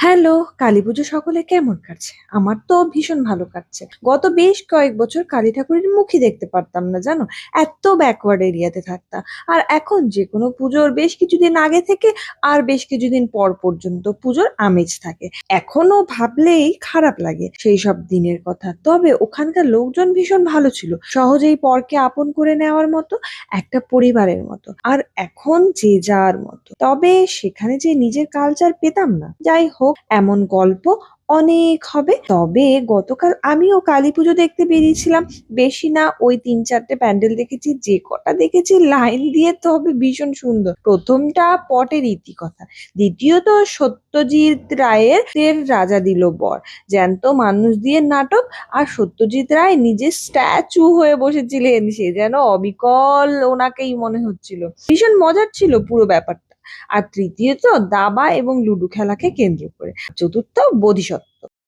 Hello, Kali Puja সকলে কেমন কাটছে? আমার তো ভীষণ ভালো কাটছে। গত বেশ কয়েক বছর কালী ঠাকুরের মুখই দেখতে পারতাম না জানো, এত ব্যাকওয়ার্ড এরিয়াতে থাকতাম। আর এখন যে কোনো পুজোর বেশ কিছুদিন আগে থেকে আর বেশ কিছুদিন পর পর্যন্ত পুজোর আমেজ থাকে। এখনো ভাবলেই খারাপ লাগে সেই সব দিনের কথা। তবে ওখানকার লোকজন ভীষণ ভালো ছিল, সহজেই পরকে আপন করে নেওয়ার মতো, একটা পরিবারের মতো। আর এখন যে যার মতো। তবে সেখানে যে নিজের কালচার পেতাম না। যাই হোক, এমন গল্প অনেক হবে। তবে গতকাল আমিও কালী পুজো দেখতে বেরিয়েছিলাম। বেশি না, ওই ৩-৪টে প্যান্ডেল দেখেছি। যে কটা দেখেছি লাইন দিয়ে, তবে ভীষণ সুন্দর। প্রথমটা পটের ইতিকথা, দ্বিতীয়ত সত্যজিৎ রায়ের এর রাজা দিল বর, জ্যান্ত মানুষ দিয়ে নাটক। আর সত্যজিৎ রায় নিজে স্ট্যাচু হয়ে বসেছিলেন, সে যেন অবিকল ওনাকেই মনে হচ্ছিল। ভীষণ মজার ছিল পুরো ব্যাপারটা। আর তৃতীয়ত দাবা এবং লুডো খেলাকে কেন্দ্র করে। চতুর্থ বোধিসত্ত্ব।